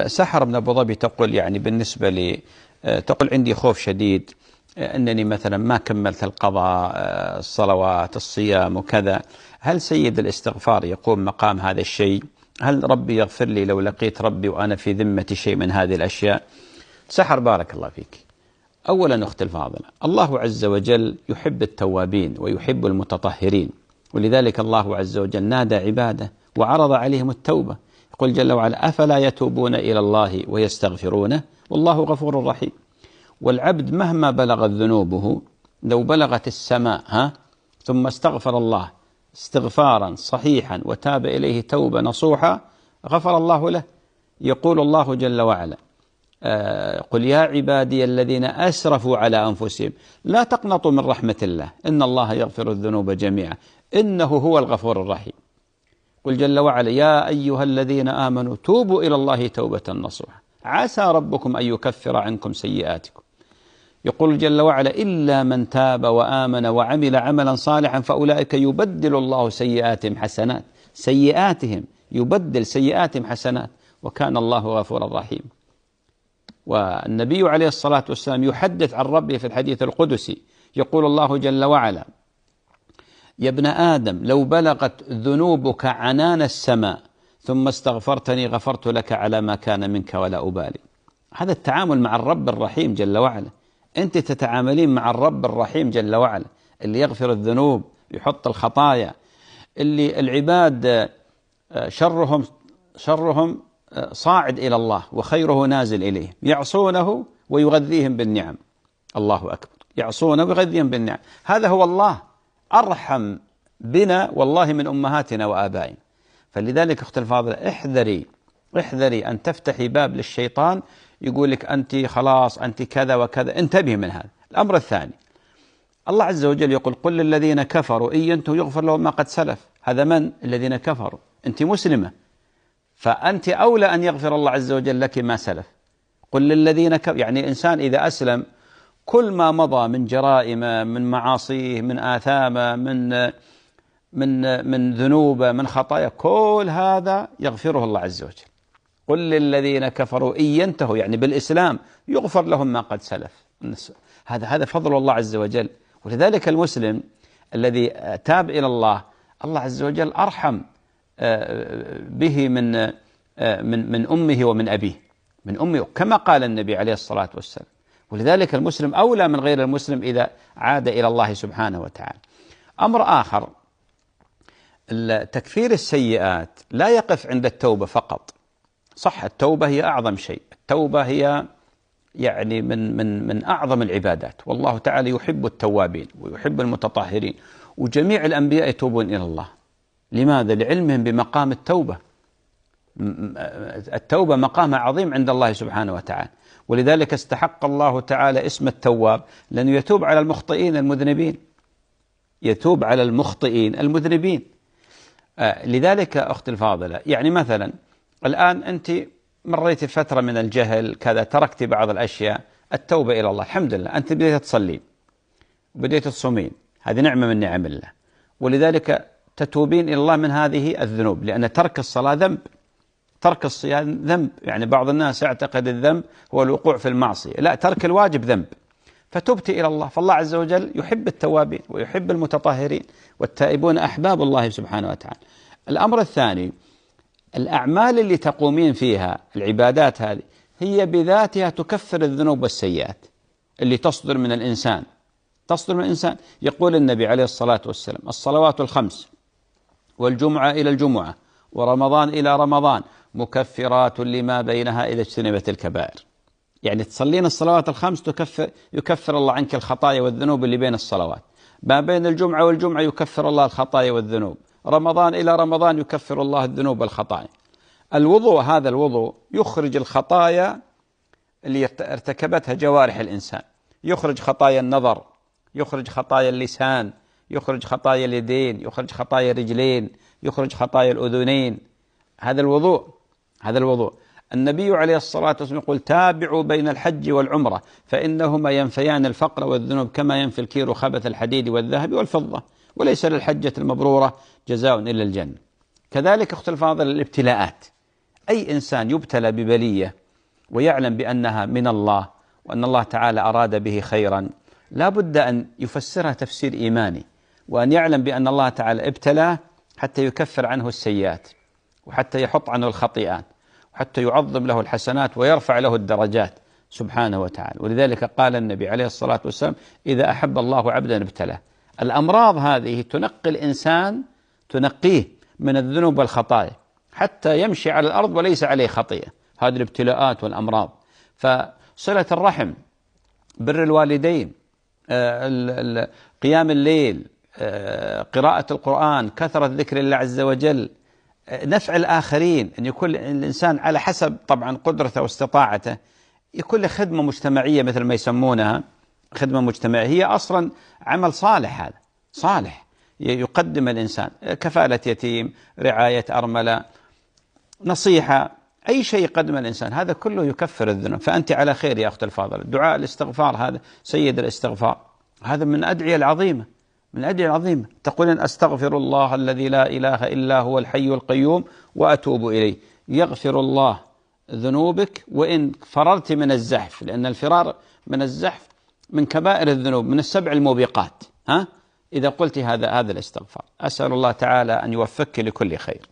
سحر من أبو ظبي تقول يعني بالنسبة لي تقول عندي خوف شديد أنني مثلا ما كملت القضاء، الصلوات، الصيام وكذا. هل سيد الاستغفار يقوم مقام هذا الشيء؟ هل ربي يغفر لي لو لقيت ربي وأنا في ذمة شيء من هذه الأشياء؟ سحر بارك الله فيك. أولا أختي الفاضلة، الله عز وجل يحب التوابين ويحب المتطهرين، ولذلك الله عز وجل نادى عباده وعرض عليهم التوبة. يقول جل وعلا: أفلا يتوبون إلى الله ويستغفرونه والله غفور رحيم. والعبد مهما بلغت ذنوبه، لو بلغت السماء ثم استغفر الله استغفارا صحيحا وتاب إليه توبة نصوحا غفر الله له. يقول الله جل وعلا: قل يا عبادي الذين أسرفوا على أنفسهم لا تقنطوا من رحمة الله إن الله يغفر الذنوب جميعا إنه هو الغفور الرحيم. قل جل وعلا: يا أيها الذين آمنوا توبوا إلى الله توبة نصوحا عسى ربكم أن يكفر عنكم سيئاتكم. يقول جل وعلا: إلا من تاب وآمن وعمل عملا صالحا فأولئك يبدل الله سيئاتهم حسنات. سيئاتهم يبدل سيئاتهم حسنات وكان الله غفورا رحيما. والنبي عليه الصلاة والسلام يحدث عن ربه في الحديث القدسي، يقول الله جل وعلا: يا ابن آدم لو بلغت ذنوبك عنان السماء ثم استغفرتني غفرت لك على ما كان منك ولا أبالي. هذا التعامل مع الرب الرحيم جل وعلا. أنت تتعاملين مع الرب الرحيم جل وعلا اللي يغفر الذنوب، يحط الخطايا، اللي العباد شرهم صاعد إلى الله وخيره نازل إليه، يعصونه ويغذيهم بالنعم. الله أكبر، يعصونه ويغذيهم بالنعم. هذا هو الله أرحم بنا والله من أمهاتنا وآبائنا. فلذلك أختي الفاضلة احذري أن تفتحي باب للشيطان يقول لك أنت خلاص أنت كذا وكذا. انتبهي من هذا. الأمر الثاني، الله عز وجل يقول: قل للذين كفروا إن ينتهوا يغفر لهم ما قد سلف. هذا من الذين كفروا؟ أنت مسلمة، فأنت أولى أن يغفر الله عز وجل لك ما سلف. قل للذين كفروا، يعني الإنسان إذا أسلم كل ما مضى من جرائم، من معاصيه، من آثام، من ذنوب، من خطايا، كل هذا يغفره الله عز وجل. قل للذين كفروا إن ينتهوا، يعني بالإسلام يغفر لهم ما قد سلف. هذا فضل الله عز وجل. ولذلك المسلم الذي تاب إلى الله، الله عز وجل أرحم به من أمه ومن أبيه، من أمه، كما قال النبي عليه الصلاة والسلام. ولذلك المسلم أولى من غير المسلم إذا عاد إلى الله سبحانه وتعالى. أمر آخر، تكفير السيئات لا يقف عند التوبة فقط. صح، التوبة هي أعظم شيء، التوبة هي يعني من أعظم العبادات، والله تعالى يحب التوابين ويحب المتطهرين، وجميع الأنبياء يتوبون إلى الله. لماذا؟ لعلمهم بمقام التوبة. التوبة مقامها عظيم عند الله سبحانه وتعالى، ولذلك استحق الله تعالى اسم التواب، لأنه يتوب على المخطئين المذنبين، يتوب على المخطئين المذنبين. لذلك أختي الفاضلة، يعني مثلا الآن أنت مريت فترة من الجهل كذا، تركت بعض الأشياء، التوبة إلى الله، الحمد لله، أنت بديت تصلين وبديت تصومين، هذه نعمة من نعم الله، ولذلك تتوبين إلى الله من هذه الذنوب، لأن ترك الصلاة ذنب، ترك الصيام ذنب. يعني بعض الناس يعتقد الذنب هو الوقوع في المعصية، لا، ترك الواجب ذنب. فتبت إلى الله، فالله عز وجل يحب التوابين ويحب المتطهرين، والتائبون أحباب الله سبحانه وتعالى. الأمر الثاني، الأعمال اللي تقومين فيها، العبادات هذه هي بذاتها تكفر الذنوب والسيئات اللي تصدر من الإنسان. يقول النبي عليه الصلاة والسلام: الصلوات الخمس والجمعة إلى الجمعة ورمضان إلى رمضان مكفرات لما بينها إذا اجتنبت الكبائر. يعني تصلين الصلوات الخمس يكفر الله عنك الخطايا والذنوب اللي بين الصلوات. ما بين الجمعة والجمعة يكفر الله الخطايا والذنوب. رمضان إلى رمضان يكفر الله الذنوب والخطايا. الوضوء، هذا الوضوء يخرج الخطايا اللي ارتكبتها جوارح الإنسان، يخرج خطايا النظر، يخرج خطايا اللسان، يخرج خطايا اليدين، يخرج خطايا الرجلين، يخرج خطايا الأذنين. هذا الوضوء. النبي عليه الصلاة والسلام يقول: تابعوا بين الحج والعمرة فإنهما ينفيان الفقر والذنوب كما ينفي الكير خبث الحديد والذهب والفضة، وليس للحجة المبرورة جزاء إلا الجنة. كذلك أخت الفاضل، الابتلاءات، أي إنسان يبتلى ببلية ويعلم بأنها من الله وأن الله تعالى أراد به خيرا، لا بد أن يفسرها تفسير إيماني، وأن يعلم بأن الله تعالى ابتلاه حتى يكفر عنه السيئات، وحتى يحط عنه الخطيئات، وحتى يعظم له الحسنات ويرفع له الدرجات سبحانه وتعالى. ولذلك قال النبي عليه الصلاة والسلام: إذا أحب الله عبدا ابتلاه. الأمراض هذه تنقي الإنسان، تنقيه من الذنوب والخطايا حتى يمشي على الأرض وليس عليه خطيئة، هذه الابتلاءات والأمراض. فصلة الرحم، بر الوالدين، قيام الليل، قراءة القرآن، كثرة ذكر الله عز وجل، نفع الآخرين، أن يكون الإنسان على حسب طبعا قدرته واستطاعته يكون له خدمة مجتمعية مثل ما يسمونها خدمة مجتمعية، هي أصلا عمل صالح، هذا صالح يقدم الإنسان، كفالة يتيم، رعاية أرملة، نصيحة، أي شيء يقدم الإنسان هذا كله يكفر الذنوب. فأنت على خير يا أخت الفاضلة. دعاء الاستغفار هذا سيد الاستغفار، هذا من الأدعية العظيمة، من الأدعية العظيمة. تقولين: أستغفر الله الذي لا إله إلا هو الحي القيوم وأتوب إليه. يغفر الله ذنوبك وإن فررت من الزحف، لأن الفرار من الزحف من كبائر الذنوب، من السبع الموبقات. إذا قلت هذا الاستغفار. أسأل الله تعالى أن يوفقك لكل خير.